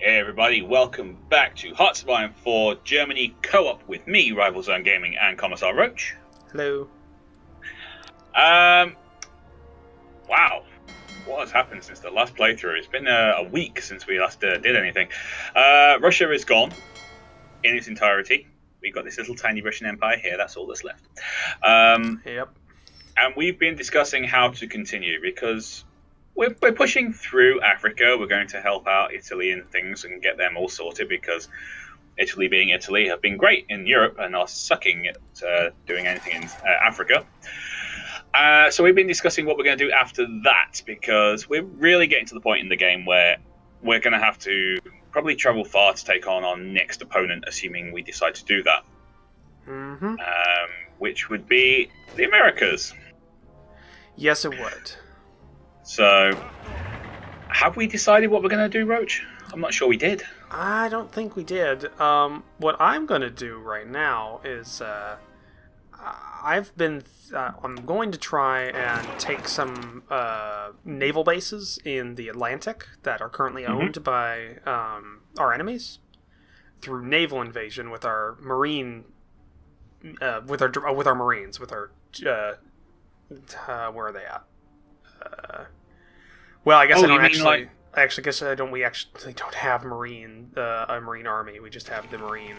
Hey everybody, welcome back to Hearts of Iron 4 Germany Co-op with me, Rival Zone Gaming, and Commissar Roach. Hello. Wow. What has happened since the last playthrough? It's been a week since we last did anything. Russia is gone in its entirety. We've got this little tiny Russian Empire here, that's all that's left. Yep. And we've been discussing how to continue because we're pushing through Africa. We're going to help out Italy and things and get them all sorted because Italy, being Italy, have been great in Europe and are sucking at doing anything in Africa. So we've been discussing what we're going to do after that because we're really getting to the point in the game where we're going to have to probably travel far to take on our next opponent, assuming we decide to do that. Mm-hmm. Which would be the Americas. Yes, it would. So, have we decided what we're going to do, Roach? I'm not sure we did. I don't think we did. What I'm going to do right now is I'm going to try and take some naval bases in the Atlantic that are currently owned by our enemies through naval invasion with our marine, with our marines, with our where are they at? Well, I guess I don't actually. I actually guess I don't. We actually don't have a marine army. We just have the marine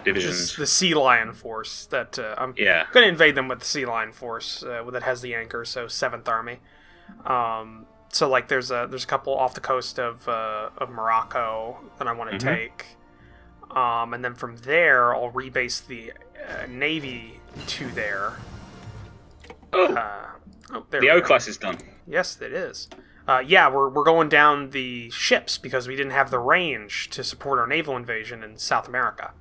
divisions, the Sea Lion force. That I'm going to invade them with the Sea Lion force that has the anchor. So 7th Army. So like there's a couple off the coast of Morocco that I want to take, and then from there I'll rebase the navy to there. The O class is done. Yes, it is. Yeah, we're going down the ships because we didn't have the range to support our naval invasion in South America.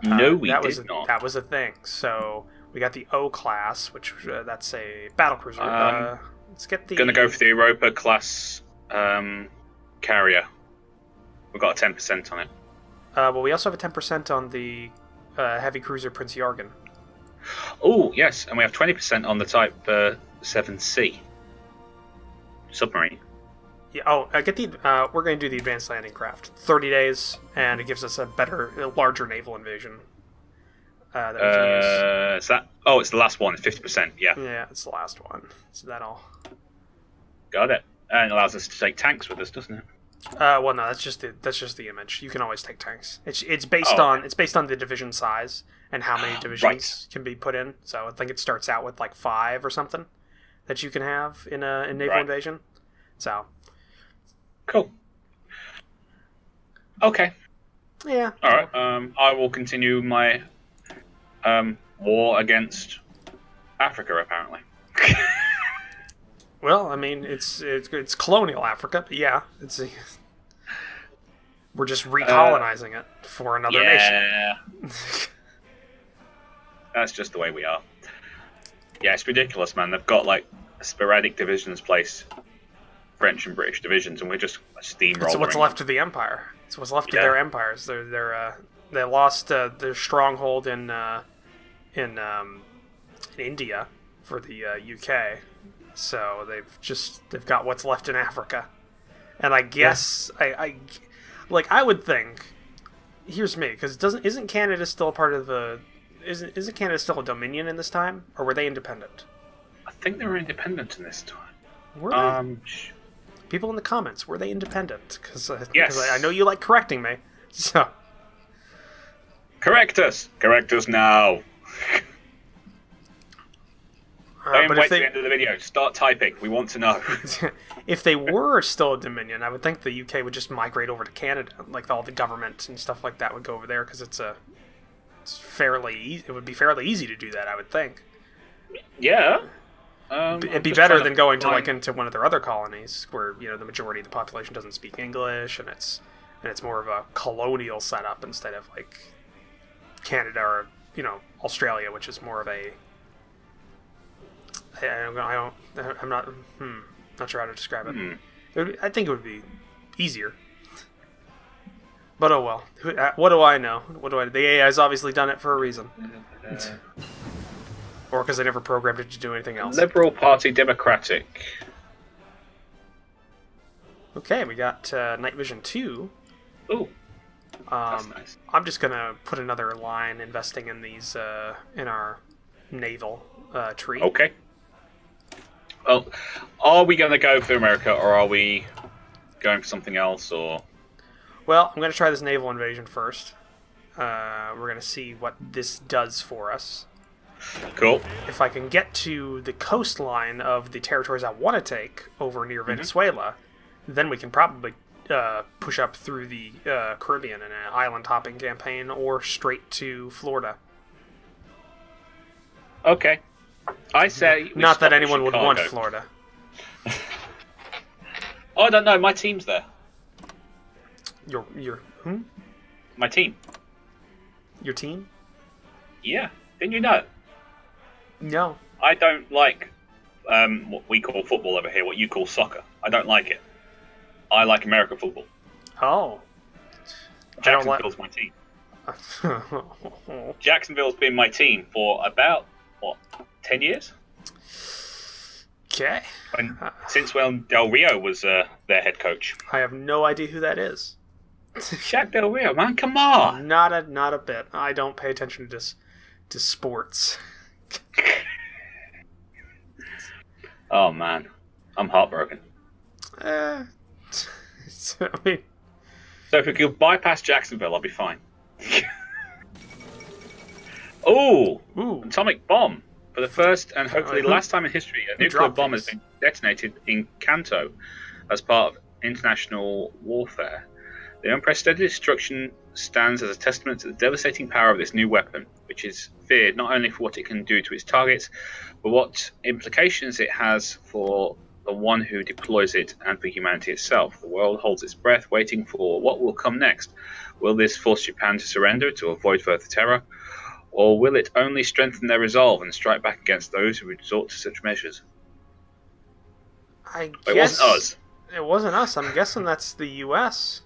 No, we did not. That was a thing. So we got the O class, which that's a battlecruiser. Let's get the. Gonna go for the Europa class carrier. We've got a 10% on it. Well, we also have a 10% on the heavy cruiser Prince Jorgen. Oh yes, and we have 20% on the Type 7C submarine. Yeah. Oh, get the. We're going to do the advanced landing craft. 30 days, and it gives us a larger naval invasion. That we can use. Is that? Oh, it's the last one. It's 50%. Yeah. Yeah, it's the last one. So that'll. Got it. And it allows us to take tanks with us, doesn't it? Well, no, that's just the image. You can always take tanks. It's based on the division size and how many divisions can be put in. So I think it starts out with like 5 or something that you can have in naval invasion. So cool. Okay. Yeah. All right. I will continue my war against Africa. Apparently. Well, I mean, it's colonial Africa, but yeah, we're just recolonizing it for another nation. That's just the way we are. Yeah, it's ridiculous, man. They've got like sporadic divisions placed, French and British divisions, and we're just steamrolling. It's what's left of the empire. It's what's left of their empires. They lost their stronghold in India for the UK. So they've got what's left in Africa, and I guess I would think. Here's me, because isn't Canada still a part of the? Isn't Canada still a dominion in this time, or were they independent? I think they were independent in this time. Were they? People in the comments, were they independent? Because yes. I know you like correcting me. So correct us now. Don't wait till the end of the video. Start typing. We want to know. If they were still a dominion, I would think the UK would just migrate over to Canada. Like all the government and stuff like that would go over there because it would be fairly easy to do that. I would think. Yeah. It'd be better than going to into one of their other colonies where the majority of the population doesn't speak English and it's more of a colonial setup instead of like Canada or Australia, which is more of a I'm not sure how to describe it. I think it would be easier. But oh well. What do I know? The AI's obviously done it for a reason. Or because they never programmed it to do anything else. Liberal Party Democratic. Okay, we got Night Vision 2. Ooh, that's nice. I'm just gonna put another line investing in these in our naval tree. Okay. Well, are we going to go for America, or are we going for something else? Or well, I'm gonna try this naval invasion first. We're gonna see what this does for us. Cool. If I can get to the coastline of the territories I want to take over near Venezuela, then we can probably push up through the Caribbean in an island hopping campaign, or straight to Florida. Okay. I say... Not that anyone would want Florida. Oh, I don't know. My team's there. Your who? My team. Your team? Yeah. Didn't you know? No. I don't like what we call football over here, what you call soccer. I don't like it. I like American football. Oh. Jacksonville's my team. Jacksonville's been my team for about, 10 years? Okay. Since when Del Rio was their head coach. I have no idea who that is. Jack Del Rio, man, come on! Not a bit. I don't pay attention to sports. Oh man, I'm heartbroken. I mean, so if we could bypass Jacksonville, I'll be fine. Ooh, atomic bomb. For the first and hopefully last time in history, a nuclear bomb has been detonated in Kanto as part of international warfare. The unprecedented destruction stands as a testament to the devastating power of this new weapon, which is feared not only for what it can do to its targets, but what implications it has for the one who deploys it and for humanity itself. The world holds its breath, waiting for what will come next. Will this force Japan to surrender to avoid further terror? Or will it only strengthen their resolve and strike back against those who resort to such measures? I guess it wasn't us. It wasn't us. I'm guessing that's the U.S.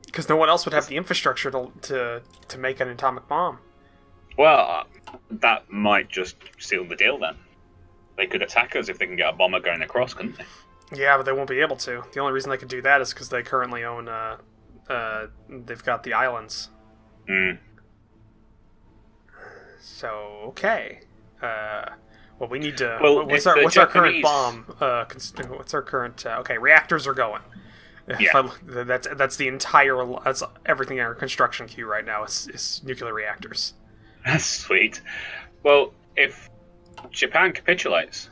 Because no one else would have the infrastructure to make an atomic bomb. Well, that might just seal the deal then. They could attack us if they can get a bomber going across, couldn't they? Yeah, but they won't be able to. The only reason they could do that is because they currently own... they've got the islands. So, okay. Well, we need to... Well, what's our current bomb? What's our current... okay, reactors are going. Yeah. That's the entire... That's everything in our construction queue right now is nuclear reactors. That's sweet. Well, if Japan capitulates...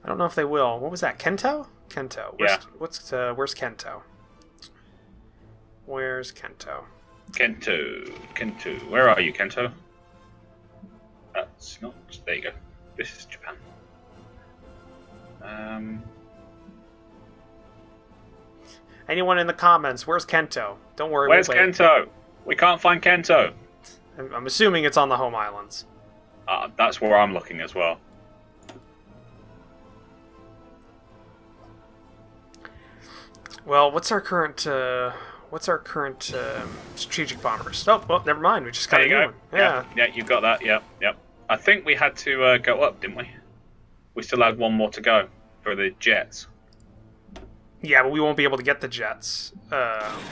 I don't know if they will. What was that? Kento? Kento. Yeah. Where's Kento? Where's Kento? Kento. Where are you, Kento? That's not... There you go. This is Japan. Anyone in the comments, where's Kento? Don't worry. Where's Kento? We can't find Kento. I'm assuming it's on the home islands. That's where I'm looking as well. Well, what's our current strategic bombers? Oh, well, never mind. We just got a new one. Yeah, you got that. Yep. I think we had to go up, didn't we? We still had one more to go for the jets. Yeah, but we won't be able to get the jets.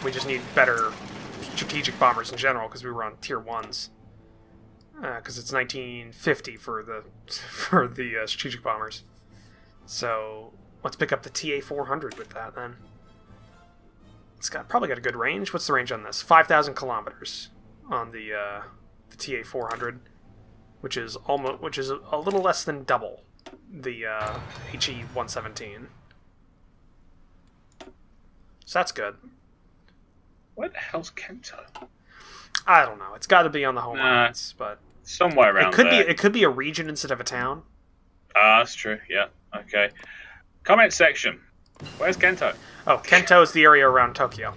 We just need better strategic bombers in general because we were on tier 1s. Because it's 1950 for the strategic bombers. So let's pick up the TA-400 with that then. It's probably got a good range. What's the range on this? 5,000 kilometers on the TA-400, which is a little less than double the HE-117. So that's good. Where the hell's Kento? I don't know. It's got to be on the home islands, but somewhere around there. It could be a region instead of a town. That's true. Yeah. Okay. Comment section. Where's Kento? Oh, Kento is the area around Tokyo.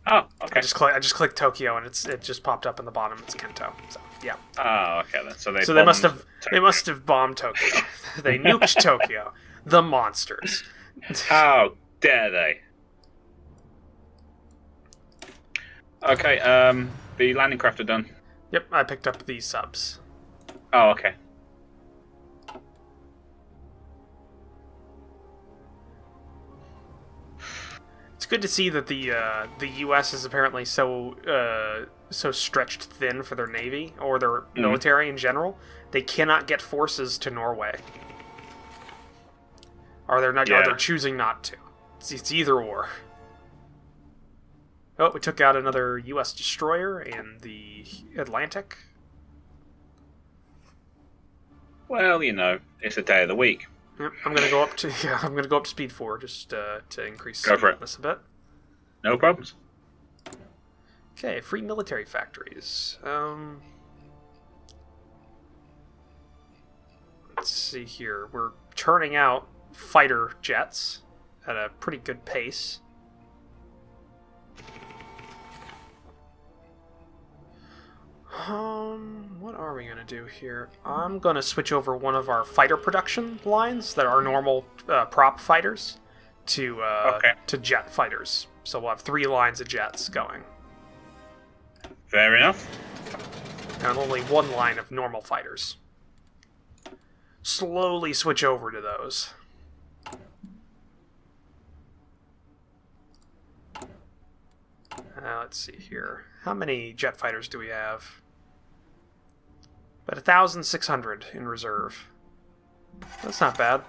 Oh, okay. I just clicked Tokyo and it just popped up in the bottom. It's Kento. So yeah. Oh, okay then. So they must have bombed Tokyo. They nuked Tokyo. The monsters. How dare they? Okay. The landing craft are done. Yep, I picked up the subs. Oh, okay. It's good to see that the U.S. is apparently so stretched thin for their navy or their military in general. They cannot get forces to Norway, or they're not. Yeah. Or they're choosing not to. It's either or. Oh, we took out another U.S. destroyer in the Atlantic. Well, it's a day of the week. Yep, I'm gonna go up to speed 4 just to increase speed on this a bit. No problems. Okay, free military factories. Let's see here. We're turning out fighter jets at a pretty good pace. What are we gonna do here? I'm gonna switch over one of our fighter production lines that are normal prop fighters to jet fighters. So we'll have 3 lines of jets going. Fair enough. And only 1 line of normal fighters. Slowly switch over to those. Let's see here. How many jet fighters do we have? About 1,600 in reserve. That's not bad.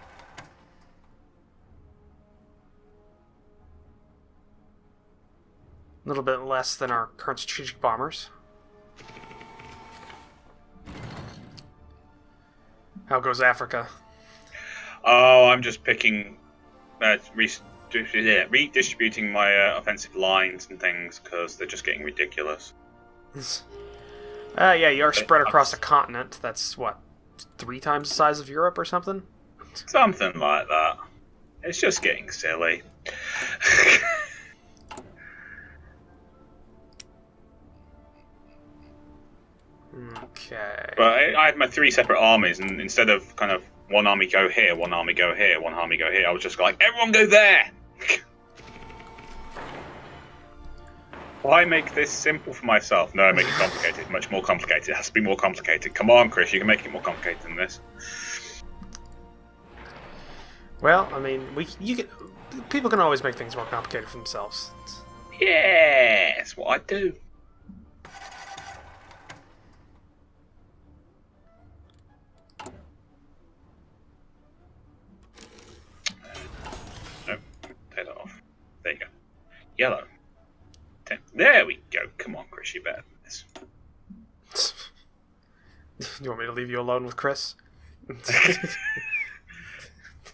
A little bit less than our current strategic bombers. How goes Africa? Oh, I'm just picking, redistributing my offensive lines and things because they're just getting ridiculous. Yeah, you are spread across a continent that's, what, 3 times the size of Europe or something? Something like that. It's just getting silly. Okay. But I had my 3 separate armies, and instead of kind of one army go here, one army go here, one army go here, I was just like, everyone go there! Why make this simple for myself? No, I make it complicated. Much more complicated. It has to be more complicated. Come on, Chris, you can make it more complicated than this. Well, I mean, people can always make things more complicated for themselves. Yeah, that's what I do. Nope, take that off. There you go. Yellow. There we go. Come on, Chris, you better than this. You want me to leave you alone with Chris? Me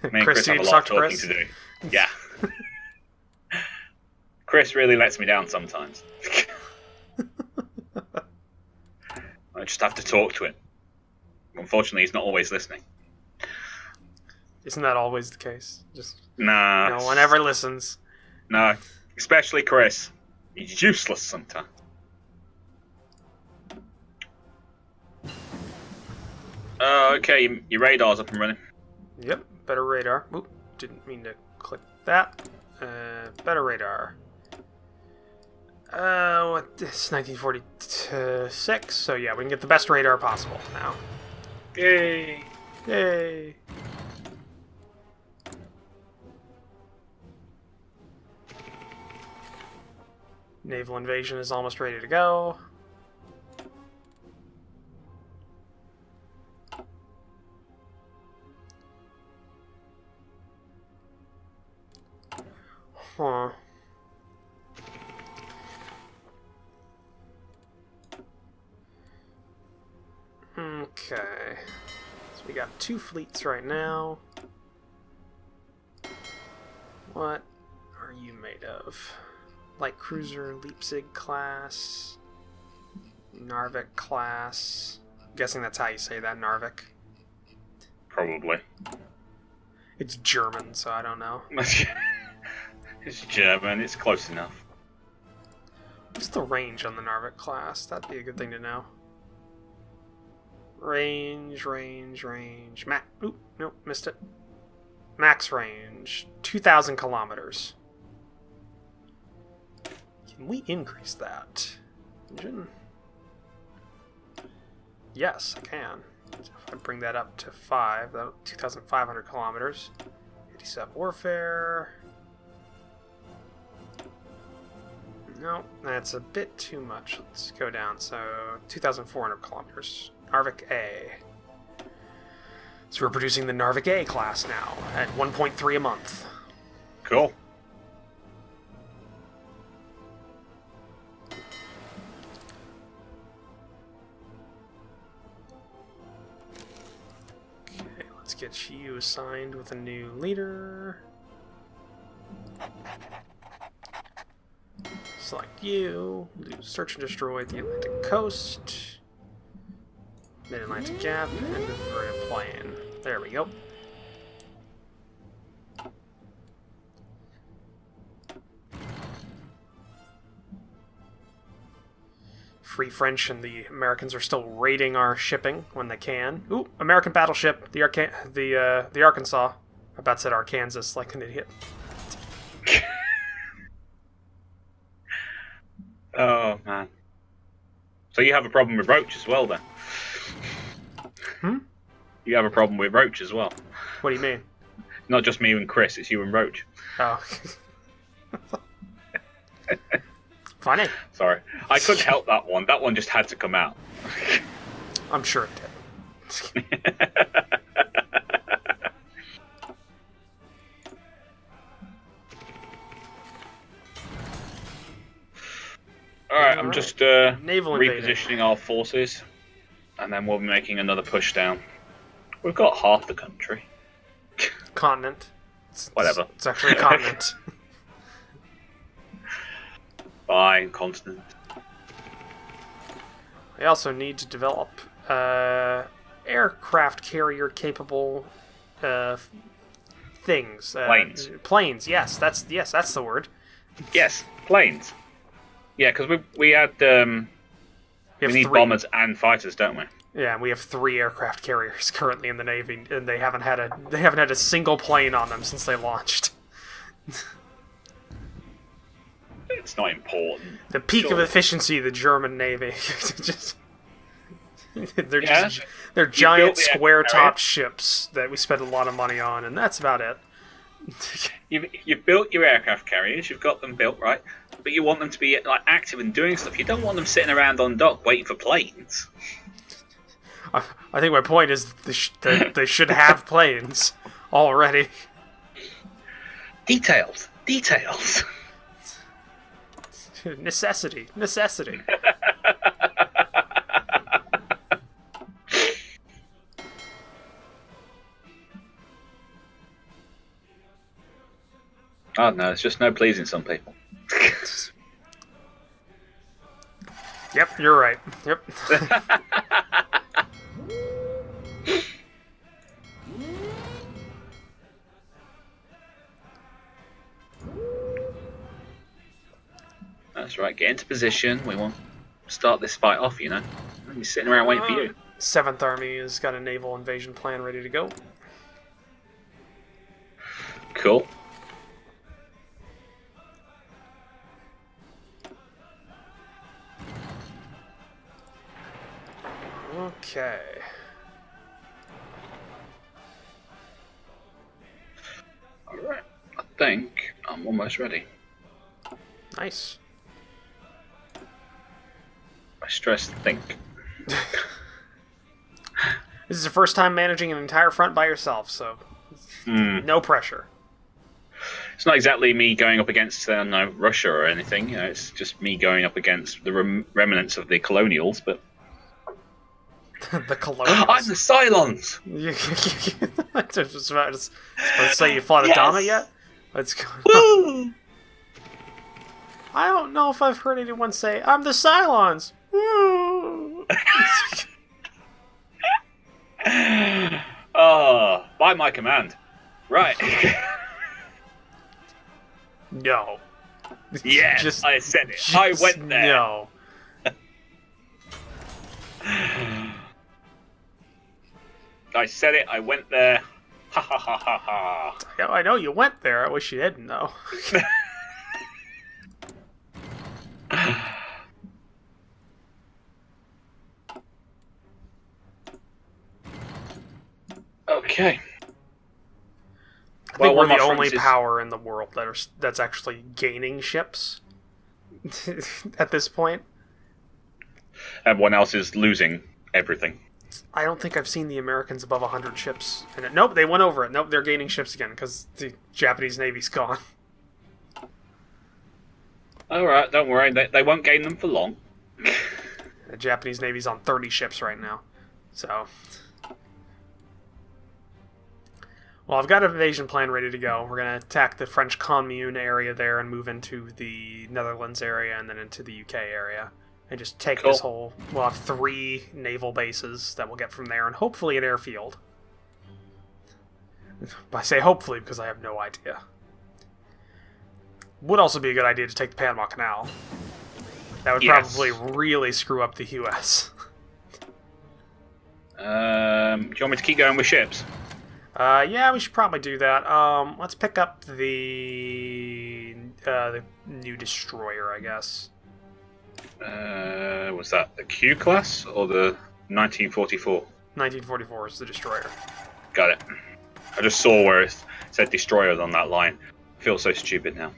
and Chris have a lot of talking to do. Yeah. Chris really lets me down sometimes. I just have to talk to him. Unfortunately, he's not always listening. Isn't that always the case? Nah. No one ever listens. No, especially Chris. He's useless sometimes. Okay, your radar's up and running. Yep, better radar. Oop, didn't mean to click that. Better radar. It's 1946, so yeah, we can get the best radar possible now. Yay! Yay! Naval invasion is almost ready to go. Huh. Okay. So we got 2 fleets right now. What are you made of? Light cruiser, Leipzig class, Narvik class. I'm guessing that's how you say that, Narvik. Probably. It's German, so I don't know. It's German, it's close enough. What's the range on the Narvik class? That'd be a good thing to know. Range. Oop, nope, missed it. Max range, 2,000 kilometers. Can we increase that? Engine? Yes, I can. So if I bring that up to 5, that's 2,500 kilometers. Anti-sub warfare. No, that's a bit too much. Let's go down. So, 2,400 kilometers. Narvik A. So we're producing the Narvik A class now at 1.3 a month. Cool. Okay, let's get you assigned with a new leader. Select you. Do search and destroy the Atlantic coast. Mid-Atlantic Gap, and Bavarian Plain. There we go. Free French and the Americans are still raiding our shipping when they can. Ooh, American battleship, the Arkansas. I about said Arkansas like an idiot. Oh man. So you have a problem with Roach as well, then? Hmm? You have a problem with Roach as well. What do you mean? Not just me and Chris, it's you and Roach. Oh. Funny. Sorry. I couldn't help that one. That one just had to come out. I'm sure it did. Alright, I'm just repositioning our forces. And then we'll be making another push down. We've got half the country. Continent. Whatever. It's actually a continent. Fine, continent. We also need to develop aircraft carrier capable things. Planes. Planes. Yes, that's the word. Yes, planes. Yeah, because we had we need bombers and fighters, don't we? Yeah, we have 3 aircraft carriers currently in the Navy, and they haven't had a single plane on them since they launched. It's not important. The peak of efficiency, the German Navy. They're giant square-topped ships that we spend a lot of money on, and that's about it. You've built your aircraft carriers, you've got them built right, but you want them to be like active and doing stuff. You don't want them sitting around on dock waiting for planes. I think my point is they should have planes already. Details. Necessity. Oh no, it's just no pleasing some people. Yep, you're right. Yep. That's right, get into position. We want to start this fight off, you know. We're sitting around waiting for you. 7th Army has got a naval invasion plan ready to go. Cool. Okay. Alright, I think I'm almost ready. Nice. I stress think. This is the first time managing an entire front by yourself, so no pressure. It's not exactly me going up against Russia or anything. You know, it's just me going up against the remnants of the colonials. But the colonials. I'm the Cylons. I was about to say you fought Adama yet. Let's go. Woo! I don't know if I've heard anyone say I'm the Cylons. Woo! Oh, by my command. Right. No. Yes, I said it. I went there. No. I said it. I went there. Ha ha ha ha ha. I know you went there. I wish you didn't, though. Okay. I think we're the only power in the world that's actually gaining ships. at this point. Everyone else is losing everything. I don't think I've seen the Americans above 100 ships in it. Nope, they went over it. Nope, they're gaining ships again because the Japanese Navy's gone. Alright, don't worry. They won't gain them for long. The Japanese Navy's on 30 ships right now. So... Well, I've got an invasion plan ready to go. We're going to attack the French commune area there and move into the Netherlands area and then into the UK area. And just take this whole... We'll have 3 naval bases that we'll get from there and hopefully an airfield. I say hopefully because I have no idea. Would also be a good idea to take the Panama Canal. That would probably really screw up the US. Do you want me to keep going with ships? Yeah, we should probably do that. Let's pick up the new destroyer, I guess. Was that the Q class or the 1944? 1944 is the destroyer. Got it. I just saw where it said destroyers on that line. I feel so stupid now.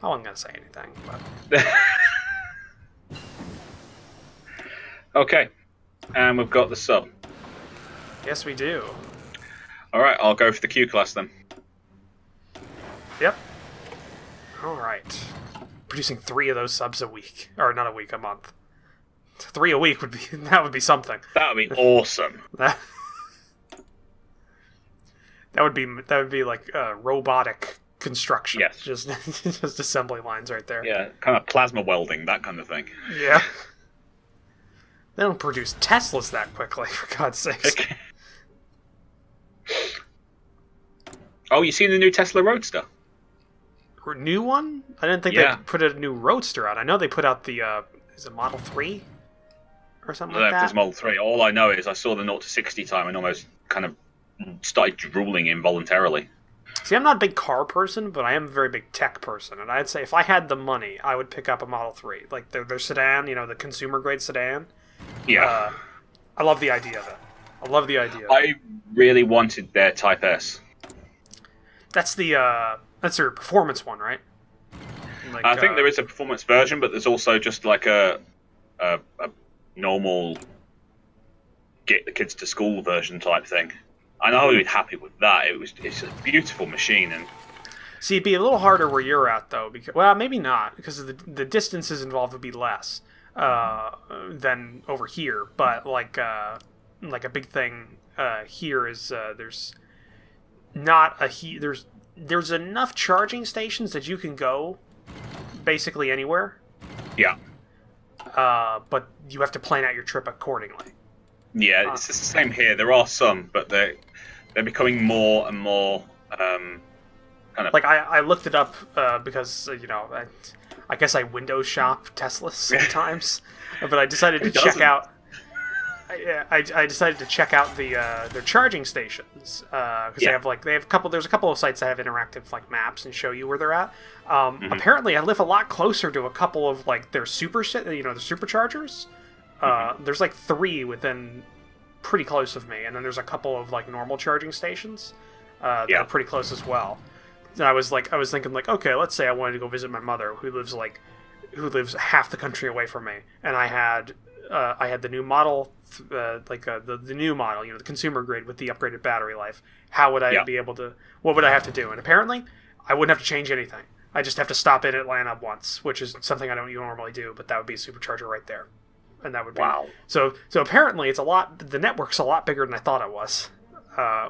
I wasn't gonna say anything, but... Okay, and we've got the sub. Yes, we do. Alright, I'll go for the Q class then. Yep. Alright. Producing 3 of those subs a week. Or not a week, a month. 3 a week would be... That would be something. That would be awesome. That would be like robotic construction. Yes. Just assembly lines right there. Yeah, kind of plasma welding, that kind of thing. Yeah. They don't produce Teslas that quickly, for God's sakes. Okay. Oh, you seen the new Tesla Roadster? New one? I didn't think they put a new Roadster out. I know they put out the, is it Model 3? Or something like that? I don't know if it's Model 3. All I know is I saw the 0 to 60 time and almost kind of started drooling involuntarily. See, I'm not a big car person, but I am a very big tech person. And I'd say if I had the money, I would pick up a Model 3. Like their sedan, the consumer-grade sedan. Yeah. I love the idea of it. I love the idea. I really wanted their Type S. That's their performance one, right? Like, I think there is a performance version, but there's also just like a normal get the kids to school version type thing. I know I'd be happy with that. It's a beautiful machine, and see, it'd be a little harder where you're at though, because maybe not, because the distances involved would be less than over here. But like a big thing here is there's there's enough charging stations that you can go basically anywhere. Yeah. But you have to plan out your trip accordingly. Yeah, it's the same here. There are some, but they're becoming more and more kind of... Like, I looked it up because, I guess I window shop Teslas sometimes, but I decided to check out... I decided to check out their charging stations because they have there's a couple of sites that have interactive like maps and show you where they're at. Apparently, I live a lot closer to a couple of like their the superchargers. There's like 3 within pretty close of me, and then there's a couple of like normal charging stations that are pretty close as well. And I was thinking like, okay, let's say I wanted to go visit my mother who lives half the country away from me, and I had the new model, the new model, the consumer grade with the upgraded battery life. How would I be able to? What would I have to do? And apparently, I wouldn't have to change anything. I just have to stop in Atlanta once, which is something I don't normally do. But that would be a supercharger right there, and that would be wow. So apparently, it's a lot. The network's a lot bigger than I thought it was,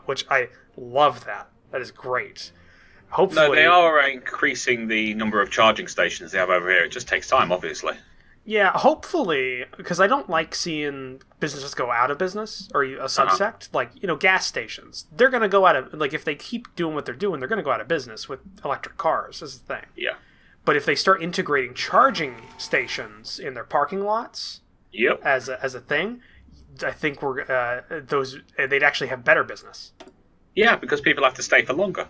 which I love. That is great. Hopefully, no, they are increasing the number of charging stations they have over here. It just takes time, obviously. Yeah, hopefully, because I don't like seeing businesses go out of business, or a subsect, like, gas stations. They're going to go out of, like, if they keep doing what they're doing, they're going to go out of business with electric cars, is the thing. Yeah. But if they start integrating charging stations in their parking lots as a thing, I think they'd actually have better business. Yeah, because people have to stay for longer.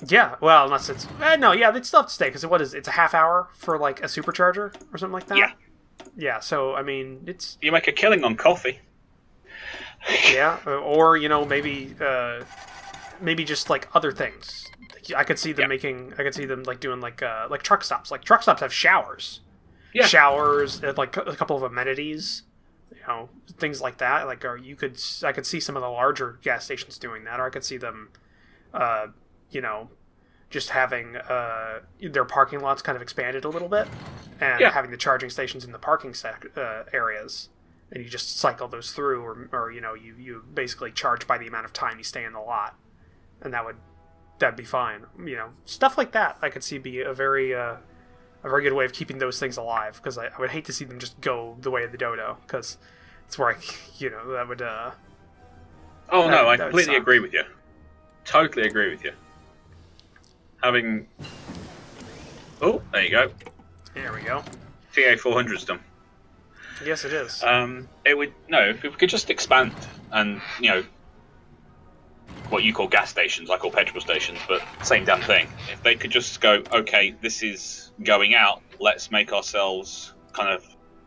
Yeah, well, unless it's... they'd still have to stay, because it's a half hour for, like, a supercharger or something like that? Yeah. Yeah, so, I mean, it's... You make a killing on coffee. Yeah, or, maybe just, like, other things. I could see them making. I could see them like doing like truck stops. Like truck stops have showers. Yeah. Showers, like a couple of amenities, things like that. Like, or I could see some of the larger gas stations doing that, or I could see them, just having their parking lots kind of expanded a little bit, and having the charging stations in the parking areas, and you just cycle those through, or you basically charge by the amount of time you stay in the lot, and that'd be fine. Stuff like that I could see be a very good way of keeping those things alive, because I would hate to see them just go the way of the dodo, because it's where that would. I completely agree with you. Totally agree with you. Having. Oh, there you go. There we go. TA400's done. Yes, it is. It would if we could just expand and what you call gas stations, I call petrol stations, but same damn thing. If they could just go, okay, this is going out, let's make ourselves kind of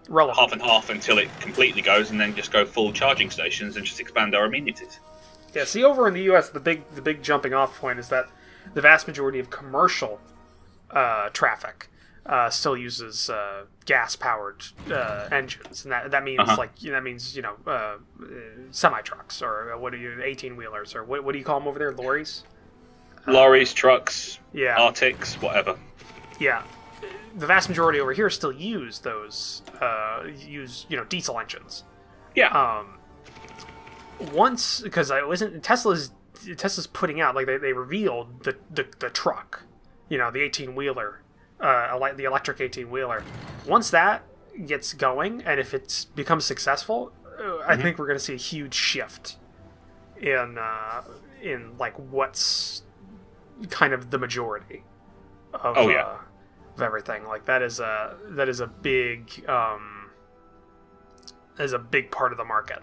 relevant. Half and half until it completely goes, and then just go full charging stations and just expand our amenities. Yeah, see, over in the U.S., the big jumping off point is that the vast majority of commercial traffic still uses gas-powered engines, and that means semi trucks, or what are you 18-wheelers, or what do you call them over there? Lorries, trucks, Arctics, whatever. Yeah, the vast majority over here still use those diesel engines. Yeah. Once, because Tesla's putting out, like they revealed the truck, the 18-wheeler. The electric 18-wheeler. Once that gets going, and if it becomes successful, I think we're going to see a huge shift in like what's kind of the majority of everything. Like that is a big part of the market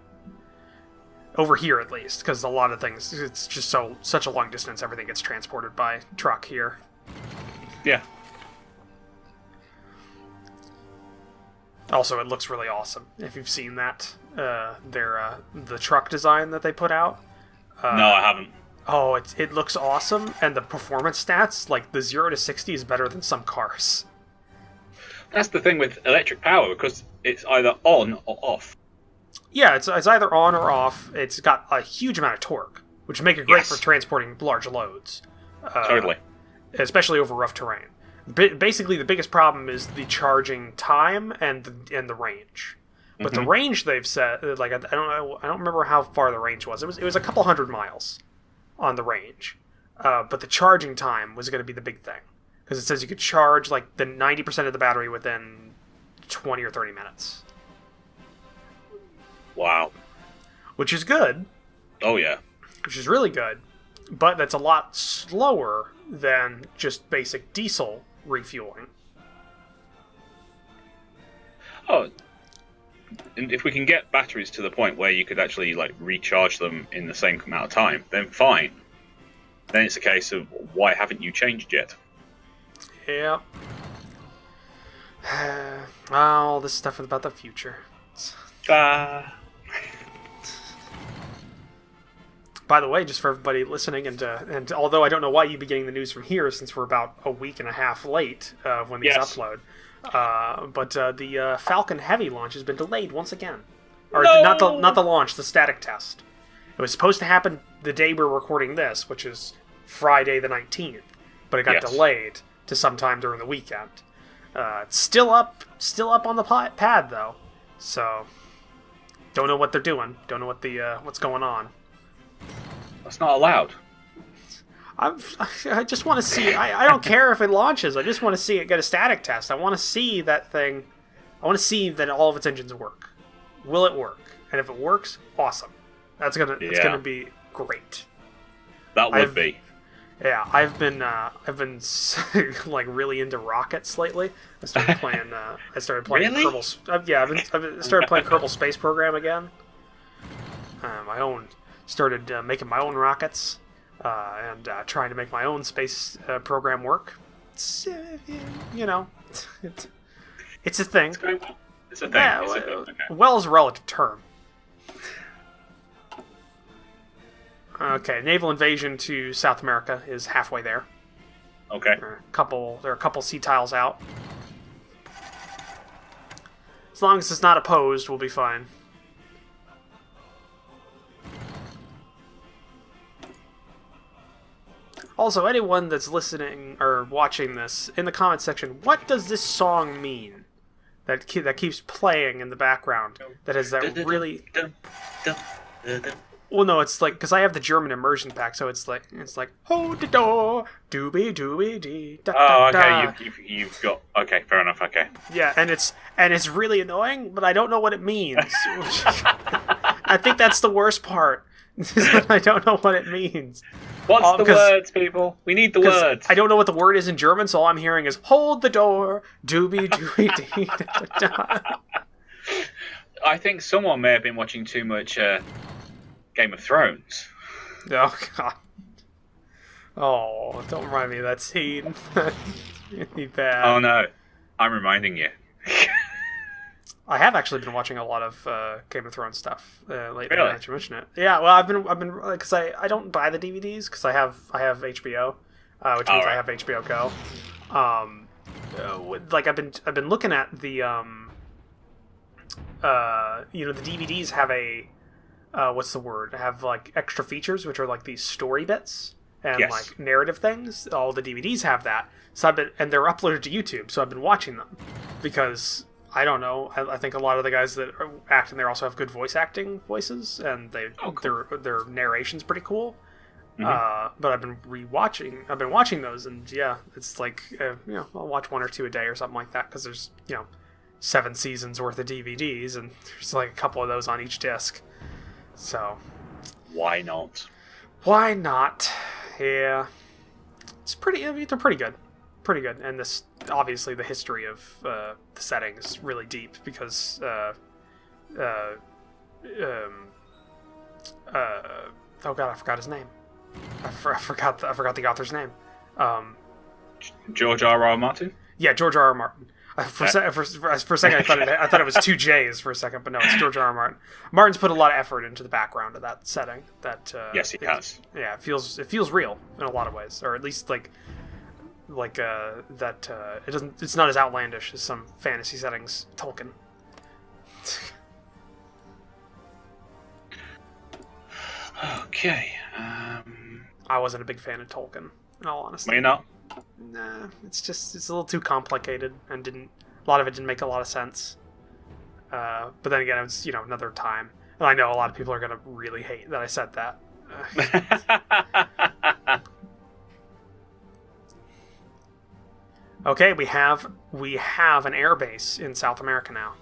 over here, at least, because a lot of things, it's just such a long distance. Everything gets transported by truck here. Yeah. Also, it looks really awesome. If you've seen that, the truck design that they put out. No, I haven't. Oh, it looks awesome, and the performance stats, like the 0 to 60, is better than some cars. That's the thing with electric power, because it's either on or off. Yeah, it's either on or off. It's got a huge amount of torque, which would make it great for transporting large loads. Totally. Especially over rough terrain. Basically, the biggest problem is the charging time and the range. But the range they've set, like I don't remember how far the range was. It was a couple 100 miles on the range. But the charging time was going to be the big thing, because it says you could charge like the 90% of the battery within 20 or 30 minutes. Wow. Which is good. Oh yeah. Which is really good, but that's a lot slower than just basic diesel refueling. Oh, and if we can get batteries to the point where you could actually like recharge them in the same amount of time, then fine. Then it's a case of, why haven't you changed yet? Yeah. All this stuff is about the future. By the way, just for everybody listening, and although I don't know why you'd be getting the news from here, since we're about a week and a half late when these upload, but the Falcon Heavy launch has been delayed once again. Or no! not the launch, the static test. It was supposed to happen the day we're recording this, which is Friday the 19th, but it got delayed to sometime during the weekend. It's still up on the pad though, so don't know what they're doing. Don't know what's going on. That's not allowed. I just want to see. I don't care if it launches. I just want to see it get a static test. I want to see that thing. I want to see that all of its engines work. Will it work? And if it works, awesome. It's gonna be great. That would be. Yeah, I've been like really into rockets lately. I started playing. Really? Kerbal. I've started playing Kerbal Space Program again. Started making my own rockets and trying to make my own space program work. It's it's a thing. It's a thing. Yeah, okay. Well is a relative term. Okay, naval invasion to South America is halfway there. Okay. There are a couple sea tiles out. As long as it's not opposed, we'll be fine. Also, anyone that's listening or watching this, in the comment section, what does this song mean? That keeps playing in the background. That has that really... Well, no, it's like, because I have the German immersion pack, so it's like, hold the door, doobie doobie dee. Da, oh, da, okay, you've got, okay, fair enough, okay. Yeah, and it's really annoying, but I don't know what it means. I think that's the worst part. I don't know what it means. What's the words, people? We need the words. I don't know what the word is in German, so all I'm hearing is hold the door, doobie doobie dee. Da, da. I think someone may have been watching too much Game of Thrones. Oh, God. Oh, don't remind me of that scene. Really bad. Oh, no. I'm reminding you. I have actually been watching a lot of Game of Thrones stuff lately. Really? Now that you mention it. Yeah, well, I've been because I don't buy the DVDs because I have HBO, which means I have HBO Go. Like I've been looking at the the DVDs have a what's the word? Have like extra features, which are like these story bits and like narrative things. All the DVDs have that. So and they're uploaded to YouTube. So I've been watching them because. I don't know. I think a lot of the guys that act in there also have good voice-acting voices, and their narration's pretty cool. Mm-hmm. But I've been watching those, and yeah, it's like I'll watch 1 or 2 a day or something like that because there's 7 seasons worth of DVDs, and there's like a couple of those on each disc. So why not? Why not? Yeah, it's pretty. I mean, they're pretty good. Pretty good, and this obviously the history of the setting is really deep because oh god, I forgot his name. I forgot the author's name. George R.R. Martin. Yeah, George R.R. Martin. For a second, I thought it was 2 J's for a second, but no, it's George R.R. Martin. Martin's put a lot of effort into the background of that setting. That yes, he has. Yeah, it feels real in a lot of ways, or at least like that it's not as outlandish as some fantasy settings Tolkien. Okay. I wasn't a big fan of Tolkien, in all honesty. Were you not? Nah, it's a little too complicated and a lot of it didn't make a lot of sense. But then again, it was another time, and I know a lot of people are gonna really hate that I said that. Okay, we have an air base in South America now.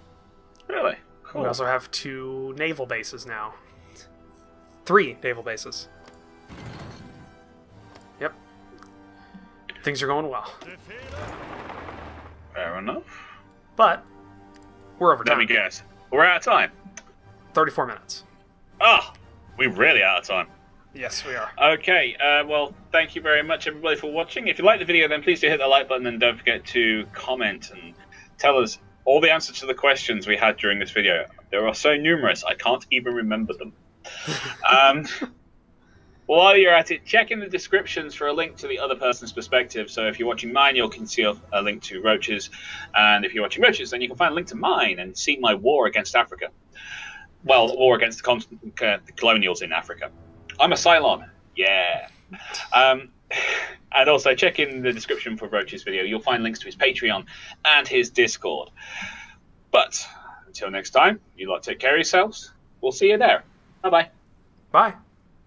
Really? Cool. We also have 2 naval bases now. 3 naval bases. Yep. Things are going well. Fair enough. But we're over time. Let me guess. We're out of time. 34 minutes. Oh, we're really out of time. Yes, we are. Okay, well, thank you very much, everybody, for watching. If you like the video, then please do hit the like button and don't forget to comment and tell us all the answers to the questions we had during this video. There are so numerous, I can't even remember them. While you're at it, check in the descriptions for a link to the other person's perspective. So if you're watching mine, you can see a link to Roach's. And if you're watching Roach's, then you can find a link to mine and see my war against Africa. Well, war against the colonials in Africa. I'm a Cylon. Yeah. And also check in the description for Roach's video. You'll find links to his Patreon and his Discord. But until next time, you lot take care of yourselves. We'll see you there. Bye-bye. Bye.